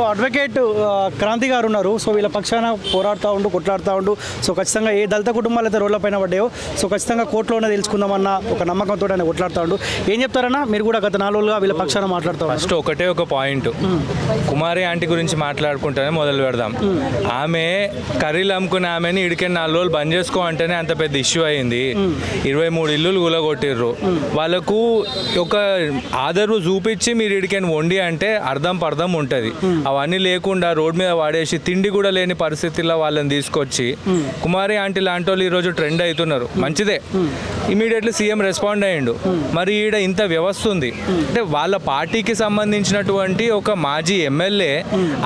So advocate Kranti గారు ఉన్నారు. So వీళ్ళ పక్షాన కొట్లాడుతూ ఉండు. సో ఖచ్చితంగా ఏ దళిత కుటుంబాలు అయితే రోడ్ల పైన పడ్డాయో సో ఖచ్చితంగా కోర్టులోనే తెలుసుకుందామన్న ఒక నమ్మకంతో ఆయన కొట్లాడుతూ ఉండు. ఏం చెప్తారన్నా? మీరు కూడా గత 4 రోజులుగా వీళ్ళ పక్షాన మాట్లాడుతూ ఫస్ట్ ఒకటే ఒక పాయింట్, కుమారి ఆంటీ గురించి మాట్లాడుకుంటేనే మొదలు పెడదాం. ఆమె కర్రీలు అమ్ముకునే ఆమెని ఇడికే 4 రోజులు బంద్ చేసుకో అంటేనే అంత పెద్ద ఇష్యూ అయింది. 23 ఇల్లులు గులగొట్టిర్రు. వాళ్ళకు ఒక ఆదరు చూపించి మీరు ఇడికని వండి అంటే అర్థం పర్థం ఉంటుంది. అవన్నీ లేకుండా రోడ్ మీద వాడేసి తిండి కూడా లేని పరిస్థితుల్లో వాళ్ళని తీసుకొచ్చి కుమారి ఆంటీ లాంటి వాళ్ళు ఈరోజు ట్రెండ్ అవుతున్నారు. మంచిదే, ఇమీడియట్లీ సీఎం రెస్పాండ్ అయ్యిండు. మరి ఈడ ఇంత వ్యవస్థ ఉంది అంటే వాళ్ళ పార్టీకి సంబంధించినటువంటి ఒక మాజీ ఎమ్మెల్యే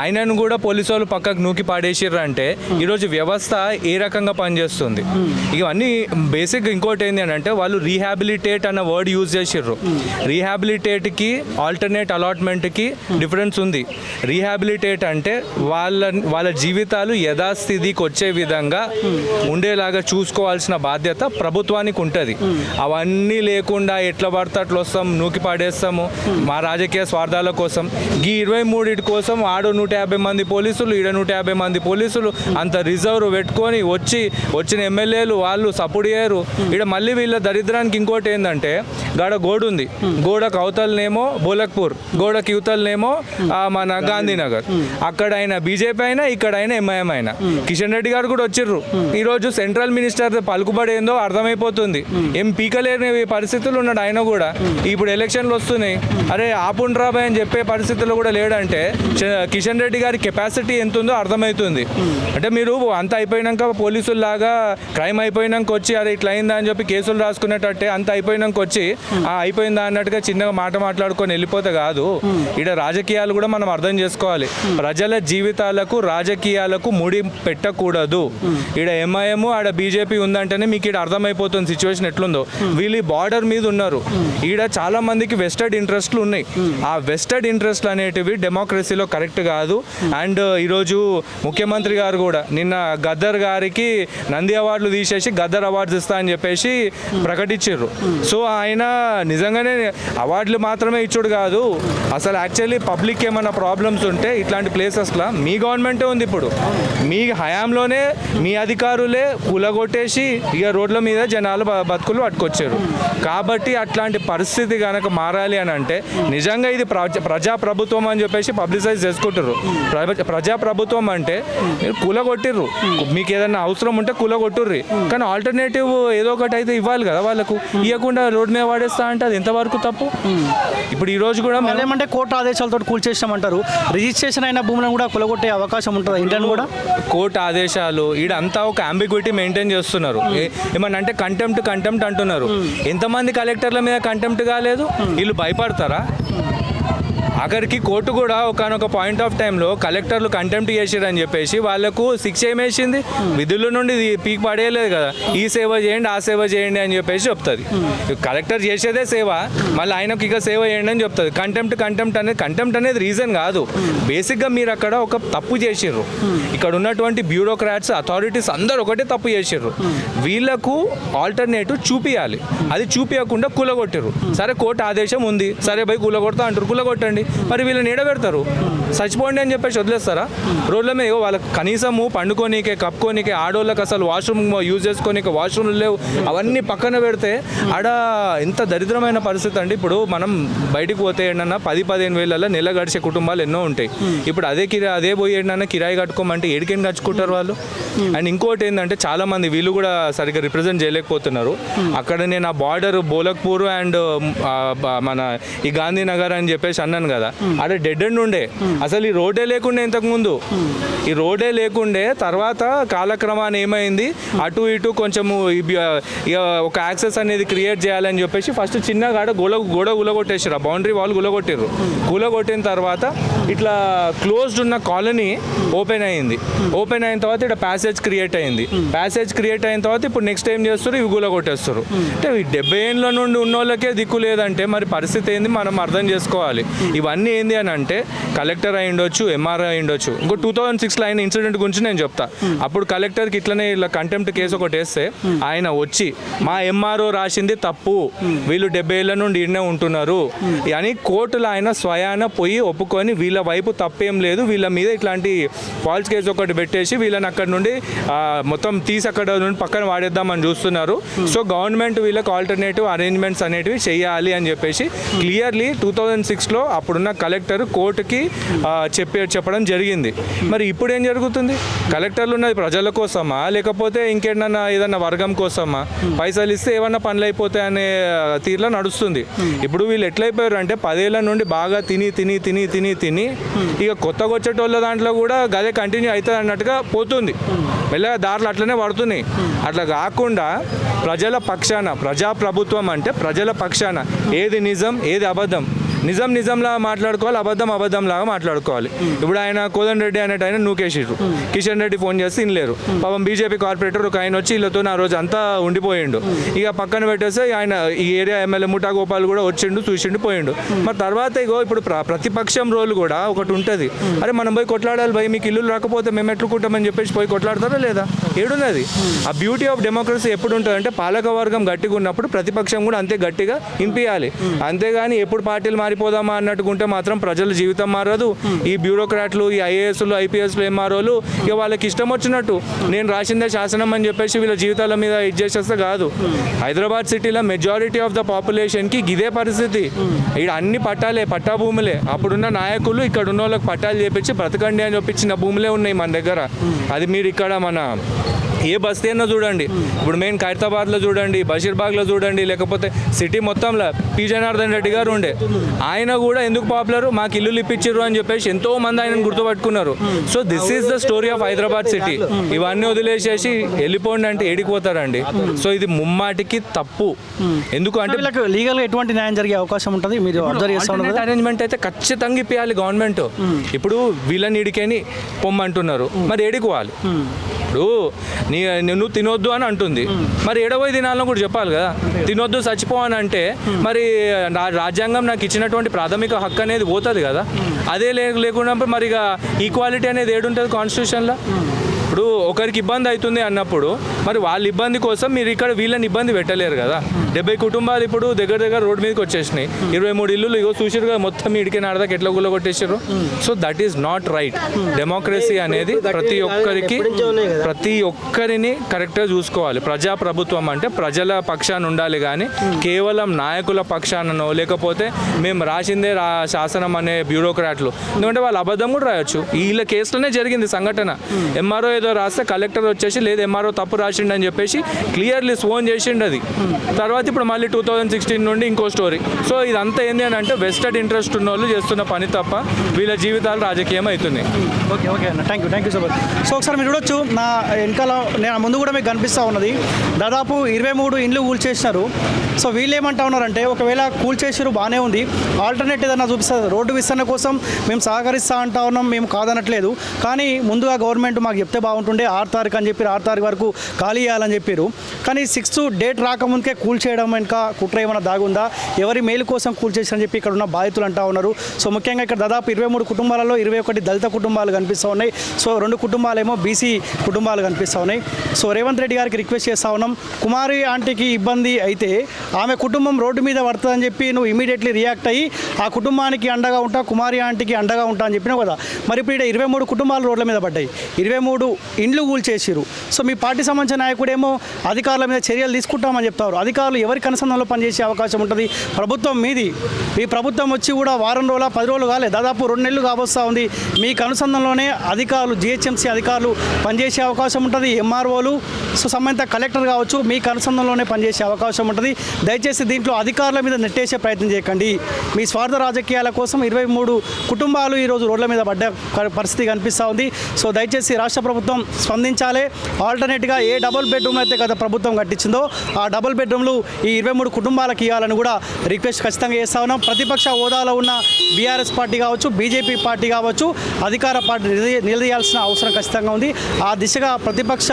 ఆయనను కూడా పోలీసు వాళ్ళు పక్కకు నూకి పాడేసిర్రు అంటే ఈరోజు వ్యవస్థ ఏ రకంగా పనిచేస్తుంది. ఇవన్నీ బేసిక్. ఇంకోటి ఏంటి అని అంటే వాళ్ళు రీహాబిలిటేట్ అన్న వర్డ్ యూజ్ చేసిర్రు. రీహాబిలిటేట్కి ఆల్టర్నేట్ అలాట్మెంట్కి డిఫరెన్స్ ఉంది. రీహాబిలిటేట్ అంటే వాళ్ళ జీవితాలు యథాస్థితికి వచ్చే విధంగా ఉండేలాగా చూసుకోవాల్సిన బాధ్యత ప్రభుత్వానికి ఉంటుంది. అవన్నీ లేకుండా ఎట్లా పడితే అట్లా వస్తాం, నూకి పాడేస్తాము మా రాజకీయ స్వార్థాల కోసం. ఈ 23 కోసం ఆడు 150 మంది పోలీసులు, ఈడ 150 మంది పోలీసులు అంత రిజర్వ్ పెట్టుకొని వచ్చిన ఎమ్మెల్యేలు వాళ్ళు సపోర్ట్ చేయరు. ఈడ మళ్ళీ వీళ్ళ దరిద్రానికి ఇంకోటి ఏంటంటే గాడ గోడ ఉంది. గోడకు అవతలనేమో బోలక్పూర్, గోడకి యువతలనేమో మన గాంధీనగర్. అక్కడ అయినా బీజేపీ అయినా ఇక్కడైనా ఎంఐఎం అయినా. కిషన్ రెడ్డి గారు కూడా వచ్చిర్రు. ఈరోజు సెంట్రల్ మినిస్టర్ పలుకుబడి ఏందో అర్థమైపోతుంది. ఏం పీకలేని పరిస్థితులు ఉన్నాడు ఆయన కూడా. ఇప్పుడు ఎలక్షన్లు వస్తున్నాయి, అరే ఆపుండ్రాబాయ్ అని చెప్పే పరిస్థితుల్లో కూడా లేడంటే కిషన్ రెడ్డి గారి కెపాసిటీ ఎంత ఉందో అర్థమవుతుంది. అంటే మీరు అంత అయిపోయినాక పోలీసుల్లాగా క్రైమ్ అయిపోయినాక వచ్చి అరే ఇట్లా అయిందా అని చెప్పి కేసులు రాసుకునేటట్టే అంత అయిపోయినాక వచ్చి అయిపోయిందా అన్నట్టుగా చిన్నగా మాట్లాడుకొని వెళ్ళిపోతే కాదు. ఈడ రాజకీయాలు కూడా మనం అర్థం చేసుకోవాలి. ప్రజల జీవితాలకు రాజకీయాలకు ముడి పెట్టకూడదు. ఈడ ఎంఐఎం ఆడ బీజేపీ ఉందంటేనే మీకు ఈడ అర్థమైపోతుంది సిచ్యువేషన్ ఎట్లుందో. వీళ్ళు బార్డర్ మీద ఉన్నారు. ఈడ చాలా మందికి వెస్టెడ్ ఇంట్రెస్ట్లు ఉన్నాయి. ఆ వెస్టెడ్ ఇంట్రెస్ట్లు అనేటివి డెమోక్రసీలో కరెక్ట్ కాదు. అండ్ ఈరోజు ముఖ్యమంత్రి గారు కూడా నిన్న గద్దర్ గారికి నంది అవార్డులు తీసేసి గద్దర్ అవార్డ్స్ ఇస్తా అని చెప్పేసి ప్రకటించారు. సో ఆయన నిజంగానే అవార్డులు మాత్రమే ఇచ్చుడు కాదు, అసలు యాక్చువల్లీ పబ్లిక్ ఏమైనా ప్రాబ్లమ్స్ ఉంటే ఇట్లాంటి ప్లేసెస్లో మీ గవర్నమెంటే ఉంది. ఇప్పుడు మీ హయాంలోనే మీ అధికారులే కూలగొట్టేసి ఇక రోడ్ల మీద జనాలు బతుకులు పట్టుకొచ్చారు. కాబట్టి అట్లాంటి పరిస్థితి కనుక మారాలి అని అంటే నిజంగా ఇది ప్రజాప్రభుత్వం అని చెప్పేసి పబ్లిసైజ్ చేసుకుంటారు. ప్రజాప్రభుత్వం అంటే మీరు కూలగొట్టిర్రు, మీకు ఏదైనా అవసరం ఉంటే కూలగొట్టుర్రి, కానీ ఆల్టర్నేటివ్ ఏదో ఒకటి అయితే ఇవ్వాలి కదా వాళ్ళకు. ఇవ్వకుండా రోడ్ మీద వాడేస్తా అంటే అది ఎంతవరకు తప్పు? ఇప్పుడు ఈ రోజు కూడా ఏమంటే కోర్టు ఆదేశాలతో కూల్చేసామంటారు. రిజిస్ట్రేషన్ అయిన భూములను కూడా కూలగొట్టే అవకాశం ఉంటుంది ఇండియన్ కూడా. కోర్టు ఆదేశాలు ఈడంతా ఒక అంబిగ్విటీ మెయింటైన్ చేస్తున్నారు. ఏమన్నా అంటే కంటెంప్ట్ అంటున్నారు. ఎంతమంది కలెక్టర్ల మీద కంటెంప్ట్ కాలేదు? వీళ్ళు భయపడతారా? ఆఖరికి కోర్టు కూడా ఒకనొక పాయింట్ ఆఫ్ టైంలో కలెక్టర్లు కంటెంప్ట్ చేసారని చెప్పేసి వాళ్ళకు శిక్ష ఏమేసింది, విధుల నుండి పీక్ పడేయలేదు కదా. ఈ సేవ చేయండి ఆ సేవ చేయండి అని చెప్పేసి చెప్తుంది. కలెక్టర్ చేసేదే సేవ, మళ్ళీ ఆయనకు ఇక సేవ చేయండి అని చెప్తుంది. కంటెంప్ట్ అనేది రీజన్ కాదు. బేసిక్గా మీరు అక్కడ ఒక తప్పు చేసిర్రు. ఇక్కడ ఉన్నటువంటి బ్యూరోక్రాట్స్ అథారిటీస్ అందరూ ఒకటే తప్పు చేసిర్రు. వీళ్ళకు ఆల్టర్నేటివ్ చూపియాలి, అది చూపించకుండా కూలగొట్టిర్రు. సరే కోర్టు ఆదేశం ఉంది, సరే పోయి కూలగొడతా అంటారు, కూలగొట్టండి. మరి వీళ్ళని ఎడబెడతారు, చచ్చిపోండి అని చెప్పేసి వదిలేస్తారా? రోడ్ల మీద వాళ్ళకి కనీసము పండుకోనీకే కప్పుకోనీకే ఆడోళ్ళకి అసలు వాష్రూమ్ యూజ్ చేసుకోనీకే వాష్రూమ్లు లేవు. అవన్నీ పక్కన పెడితే ఆడ ఎంత దరిద్రమైన పరిస్థితి అండి. ఇప్పుడు మనం బయటికి పోతే ఏంటన్నా 10-15 వేలలో నెల గడిచే కుటుంబాలు ఎన్నో ఉంటాయి. ఇప్పుడు అదే పోయి ఏంటన్నా కిరాయి కట్టుకోమంటే ఏడికేం కట్టుకుంటారు వాళ్ళు. అండ్ ఇంకోటి ఏంటంటే చాలామంది వీళ్ళు కూడా సరిగ్గా రిప్రజెంట్ చేయలేకపోతున్నారు. అక్కడ నేను ఆ బార్డర్ బోలక్పూర్ అండ్ మన ఈ గాంధీనగర్ అని చెప్పేసి అన్నాను కదా, అదే డెడ్ ఎండ్ ఉండే. అసలు ఈ రోడ్డే లేకుండే ఇంతకుముందు. ఈ రోడ్డే లేకుండే తర్వాత కాలక్రమాన్ని ఏమైంది, అటు ఇటు కొంచెము ఒక యాక్సెస్ అనేది క్రియేట్ చేయాలని చెప్పేసి ఫస్ట్ చిన్నగా గోడ గులగొట్టేసారు. ఆ బౌండరీ వాల్ గులగొట్టారు. గులగొట్టిన తర్వాత ఇట్లా క్లోజ్డ్ ఉన్న కాలనీ ఓపెన్ అయింది. ఓపెన్ అయిన తర్వాత ఇక్కడ ప్యాసేజ్ క్రియేట్ అయింది. ప్యాసేజ్ క్రియేట్ అయిన తర్వాత ఇప్పుడు నెక్స్ట్ ఏం చేస్తారు, ఇవి గులగొట్టేస్తారు. అంటే 70 ఏళ్ళ నుండి ఉన్న వాళ్ళకే దిక్కు లేదంటే మరి పరిస్థితి ఏంది మనం అర్థం చేసుకోవాలి. ఇవన్నీ ఏంది అని అంటే కలెక్టర్ అయి ఉండొచ్చు, ఎంఆర్ఓ అయి ఉండొచ్చు. ఇంకో 2006లో అయిన ఇన్సిడెంట్ గురించి నేను చెప్తా. అప్పుడు కలెక్టర్కి ఇట్లనే ఇలా కంటెంప్ట్ కేసు ఒకటి వేస్తే ఆయన వచ్చి మా ఎంఆర్ఓ రాసింది తప్పు, వీళ్ళు 70 ఏళ్ళ నుండి ఈడనే ఉంటున్నారు అని కోర్టులో ఆయన స్వయాన పోయి ఒప్పుకొని వీళ్ళ వైపు తప్పేం లేదు, వీళ్ళ మీద ఇట్లాంటి ఫాల్స్ కేసు ఒకటి పెట్టేసి వీళ్ళని అక్కడ నుండి మొత్తం తీసి అక్కడ నుండి పక్కన వాడేద్దామని చూస్తున్నారు. సో గవర్నమెంట్ వీళ్ళకి ఆల్టర్నేటివ్ అరేంజ్మెంట్స్ అనేటివి చేయాలి అని చెప్పేసి క్లియర్లీ 2006లో అప్పుడున్న కలెక్టర్ కోర్టుకి చెప్పడం జరిగింది. మరి ఇప్పుడు ఏం జరుగుతుంది? కలెక్టర్లు ఉన్నది ప్రజల కోసమా లేకపోతే ఇంకేమన్నా ఏదన్నా వర్గం కోసమా? పైసలు ఇస్తే ఏమన్నా పనులు అయిపోతాయి అనే తీరులో నడుస్తుంది. ఇప్పుడు వీళ్ళు ఎట్లయిపోయారు అంటే 10 ఏళ్ళ నుండి బాగా తిని తిని తిని తిని తిని ఇక కొత్తగా వచ్చేటోళ్ళ దాంట్లో కూడా గదే కంటిన్యూ అవుతుంది అన్నట్టుగా పోతుంది. మెల్లగా దారులు అట్లనే పడుతున్నాయి. అట్లా కాకుండా ప్రజల పక్షాన, ప్రజాప్రభుత్వం అంటే ప్రజల పక్షాన ఏది నిజం ఏది అబద్ధం, నిజం నిజంలాగా మాట్లాడుకోవాలి, అబద్ధం అబద్ధంలాగా మాట్లాడుకోవాలి. ఇప్పుడు ఆయన కోదండ రెడ్డి అనేట ఆయన నూకేసిర్రు, కిషన్ రెడ్డి ఫోన్ చేస్తే ఇనలేరు. పాపం బీజేపీ కార్పొరేటర్ ఒక ఆయన వచ్చి వీళ్ళతో ఆ రోజు అంతా ఉండిపోయిండు. ఇక పక్కన పెట్టేస్తే ఆయన ఈ ఏరియా ఎమ్మెల్యే ముఠా గోపాల్ కూడా వచ్చిండు, చూసిండు, పోయిండు. మరి తర్వాత ఇగో ఇప్పుడు ప్రతిపక్షం రోల్ కూడా ఒకటి ఉంటుంది. అరే మనం పోయి కొట్లాడాలి భయ్, మీకు ఇల్లు రాకపోతే మేము ఎట్లుకుంటామని చెప్పేసి పోయి కొట్లాడతారా లేదా? ఏడున్నది ఆ బ్యూటీ ఆఫ్ డెమోక్రసీ ఎప్పుడు ఉంటుంది అంటే పాలక వర్గం గట్టిగా ఉన్నప్పుడు ప్రతిపక్షం కూడా అంతే గట్టిగా ఇంపియాలి. అంతేగాని ఎప్పుడు పార్టీలు మారిపోదామా అన్నట్టుకుంటే మాత్రం ప్రజల జీవితం మారదు. ఈ బ్యూరోక్రాట్లు, ఈ ఐఏఎస్లు, ఐపీఎస్లు, ఎంఆర్ఓలు ఇక వాళ్ళకి ఇష్టం వచ్చినట్టు నేను రాసిందే శాసనం అని చెప్పేసి వీళ్ళ జీవితాల మీద ఇది చేసేస్తే కాదు. హైదరాబాద్ సిటీలో మెజారిటీ ఆఫ్ ద పాపులేషన్కి ఇదే పరిస్థితి. ఇక్కడ అన్ని పట్టాలే, పట్టా భూములే. అప్పుడున్న నాయకులు ఇక్కడ ఉన్న వాళ్ళకి పట్టాలు చేపించి బ్రతకండి అని చెప్పించిన భూములే ఉన్నాయి మన దగ్గర. అది మీరు ఇక్కడ మన ఏ బస్తీ అన్నా చూడండి, ఇప్పుడు మెయిన్ ఖైరతాబాద్లో చూడండి, బషీర్బాగ్లో చూడండి, లేకపోతే సిటీ మొత్తంలో పి జనార్దన్ రెడ్డి గారు ఉండే. ఆయన కూడా ఎందుకు పాపులర్, మాకు ఇల్లు ఇప్పించారు అని చెప్పేసి ఎంతో మంది ఆయనను గుర్తుపట్టుకున్నారు. So this is the story of Hyderabad city. ఇవన్నీ వదిలేసేసి వెళ్ళిపోండి అంటే ఏడిపోతారండి. సో ఇది ముమ్మాటికి తప్పు. ఎందుకు అంటే లీగల్గా ఎటువంటి న్యాయం జరిగే అవకాశం ఉంటుంది? మీరు అబ్జర్వ్ చేస్తున్నారు. అరేంజ్మెంట్ అయితే ఖచ్చితంగా ఇప్పించాలి గవర్నమెంట్. ఇప్పుడు వీళ్ళని ఇడికేని పొమ్మంటున్నారు, మరి ఏడికోవాలి. ఇప్పుడు నువ్వు తినొద్దు అని అంటుంది, మరి ఏడవై దినాలను కూడా చెప్పాలి కదా. తినొద్దు చచ్చిపో అని అంటే మరి రాజ్యాంగం నాకు ఇచ్చినటువంటి ప్రాథమిక హక్కు అనేది పోతుంది కదా. అదే లేకున్నప్పుడు మరి ఇక ఈక్వాలిటీ అనేది ఏడుంటుంది కాన్స్టిట్యూషన్లో? ఇప్పుడు ఒకరికి ఇబ్బంది అవుతుంది అన్నప్పుడు మరి వాళ్ళ ఇబ్బంది కోసం మీరు ఇక్కడ వీళ్ళని ఇబ్బంది పెట్టలేరు కదా. 70 కుటుంబాలు ఇప్పుడు దగ్గర దగ్గర రోడ్డు మీదకి వచ్చేసినాయి. 23 ఇల్లులు ఇగో చూసిరుగా మొత్తం ఇడికే నాడదాకా ఎట్లా గుల్ల కొట్టేసారు. So that is not right. Democracy అనేది ప్రతి ఒక్కరిని కరెక్ట్గా చూసుకోవాలి. ప్రజాప్రభుత్వం అంటే ప్రజల పక్షాన ఉండాలి కానీ కేవలం నాయకుల పక్షానో లేకపోతే మేము రాసిందే శాసనం అనే బ్యూరోక్రాట్లు. ఎందుకంటే వాళ్ళు అబద్ధం కూడా రాయొచ్చు. వీళ్ళ కేసులోనే జరిగింది సంఘటన. ఎంఆర్ఓ ఏదో రాస్తే కలెక్టర్ వచ్చేసి లేదు ఎంఆర్ఓ తప్పు రాసిండు అని చెప్పేసి క్లియర్లీ స్వోన్ చేసిండు. అది తర్వాత ఇప్పుడు మళ్ళీ 2016 నుండి ఇంకో స్టోరీ. సో ఇదంతా ఏంది అని అంటే వెస్టెడ్ ఇంట్రెస్ట్ ఉన్న వాళ్ళు చేస్తున్న పని తప్ప వీళ్ళ జీవితాలు రాజకీయం అవుతున్నాయి. ఓకే ఓకే అన్న, thank you so much. So ఒకసారి మీరు చూడొచ్చు, నా వెనకాల నేను ముందు కూడా మీకు కనిపిస్తూ ఉన్నది, దాదాపు 23 ఇండ్లు కూల్చేసినారు. సో వీళ్ళు ఏమంటా ఉన్నారంటే ఒకవేళ కూల్చేసారు బాగానే ఉంది, ఆల్టర్నేట్ ఏదన్నా చూపిస్తారు, రోడ్డు విస్తరణ కోసం మేము సహకరిస్తా అంటా ఉన్నాం, మేము కాదనట్లేదు, కానీ ముందుగా గవర్నమెంట్ మాకు చెప్తే బాగుంటుండే 6 తారీఖు అని చెప్పి 6 తారీఖు వరకు ఖాళీ చేయాలని చెప్పారు. కానీ 6th డేట్ రాకముందుకే కూల్చేయడం వెనుక కుట్ర ఏమైనా దాగుందా, ఎవరి మేలు కోసం కూల్చేసారని చెప్పి ఇక్కడ ఉన్న బాధితులు అంటా ఉన్నారు. సో ముఖ్యంగా ఇక్కడ దాదాపు 23 కుటుంబాలలో 21 దళిత కుటుంబాలు కనిపిస్తూ ఉన్నాయి. సో 2 కుటుంబాలేమో బీసీ కుటుంబాలు కనిపిస్తూ ఉన్నాయి. సో రేవంత్ రెడ్డి గారికి రిక్వెస్ట్ చేస్తూ ఉన్నాం, కుమారి ఆంటీకి ఇబ్బంది అయితే ఆమె కుటుంబం రోడ్డు మీద పడుతుందని చెప్పి నువ్వు ఇమీడియట్లీ రియాక్ట్ అయ్యి ఆ కుటుంబానికి అండగా ఉంటా, కుమారి ఆంటీకి అండగా ఉంటా అని చెప్పినావు కదా. మరి ఇప్పుడు ఇక్కడ 23 కుటుంబాలు రోడ్ల మీద పడ్డాయి, 23 ఇండ్లు కూల్చేసిరు. సో మీ పార్టీ సంబంధించిన నాయకుడేమో అధికారుల మీద చర్యలు తీసుకుంటామని చెప్తారు. అధికారులు ఎవరికి అనుసంధానంలో పనిచేసే అవకాశం ఉంటుంది? ప్రభుత్వం మీది. ఈ ప్రభుత్వం వచ్చి కూడా వారం రోజుల 10 రోజులు కాలేదు, దాదాపు 2 నెలలు కాబోస్తూ ఉంది. మీకు అనుసంధానంలోనే అధికారులు, జిహెచ్ఎంసీ అధికారులు పనిచేసే అవకాశం ఉంటుంది. ఎంఆర్ఓలు, సో సంబంధిత కలెక్టర్ కావచ్చు, మీకు అనుసంధానంలోనే పనిచేసే అవకాశం ఉంటుంది. దయచేసి దీంట్లో అధికారుల మీద నెట్టేసే ప్రయత్నం చేయకండి. మీ స్వార్థ రాజకీయాల కోసం 23 కుటుంబాలు ఈరోజు రోడ్ల మీద పడ్డ పరిస్థితి కనిపిస్తూ ఉంది. సో దయచేసి రాష్ట్ర ప్రభుత్వం స్పందించాలి. ఆల్టర్నేట్గా ఏ డబుల్ బెడ్రూమ్ అయితే గత ప్రభుత్వం కట్టించిందో ఆ డబుల్ బెడ్రూమ్లు ఈ 23 కుటుంబాలకు ఇవ్వాలని కూడా రిక్వెస్ట్ ఖచ్చితంగా చేస్తా ఉన్నాం. ప్రతిపక్ష హోదాలో ఉన్న బీఆర్ఎస్ పార్టీ కావచ్చు, బీజేపీ పార్టీ కావచ్చు, అధికార పార్టీ నిలదీయాల్సిన అవసరం ఖచ్చితంగా ఉంది. ఆ దిశగా ప్రతిపక్ష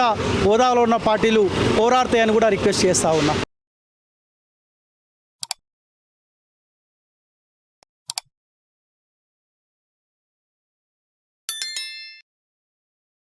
హోదాలో ఉన్న పార్టీలు పోరాడతాయని కూడా రిక్వెస్ట్ చేస్తూ ఉన్నాం.